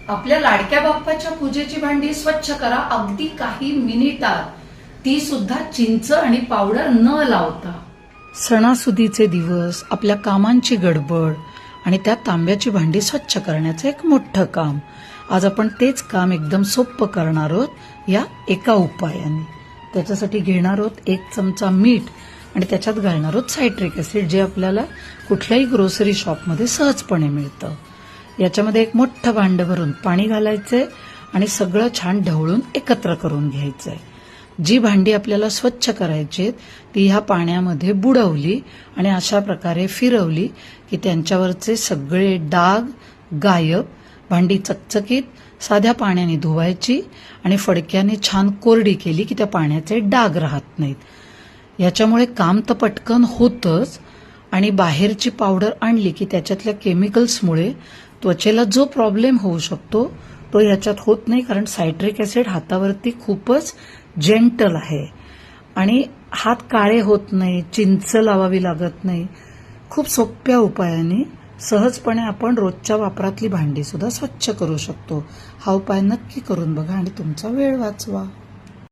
आपल्या लाडक्या बाप्पाच्या पूजेची भांडी स्वच्छ करा अगदी काही मिनिटात, ती सुद्धा चिंच आणि पावडर न लावता। सणासुदीचे दिवस, आपल्या कामांची गडबड आणि त्या तांब्याची भांडी स्वच्छ करण्याचं एक मोठं काम। आज आपण तेच काम एकदम सोपं करणार आहोत या एका उपायाने। त्याच्यासाठी घेणार आहोत 1 चमचा मीठ आणि त्याच्यात घालणार आहोत सायट्रिक ऍसिड, जे आपल्याला कुठल्याही ग्रोसरी शॉपमध्ये सहजपणे मिळतं। याच्यामध्ये एक मोठं भांडं भरून पाणी घालायचंय आणि सगळं छान ढवळून एकत्र करून घ्यायचंय। जी भांडी आपल्याला स्वच्छ करायची आहेत ती ह्या पाण्यामध्ये बुडवली आणि अशा प्रकारे फिरवली की त्यांच्यावरचे सगळे डाग गायब। भांडी चकचकीत साध्या पाण्याने धुवायची आणि फडक्याने छान कोरडी केली की त्या पाण्याचे डाग राहत नाहीत। याच्यामुळे काम तर पटकन होतच आणि बाहेरची पावडर आणली की त्याच्यातल्या केमिकल्समुळे त्वचेला जो प्रॉब्लेम होऊ शकतो तो याच्यात होत नाही, कारण सायट्रिक ऍसिड हातावरती खूपच जेंटल आहे आणि हात काळे होत नाही, चिंच लावावी लागत नाही। खूप सोप्या उपायाने सहजपणे आपण रोजच्या वापरातली भांडी सुद्धा स्वच्छ करू शकतो। हा उपाय नक्की करून बघा आणि तुमचा वेळ वाचवा।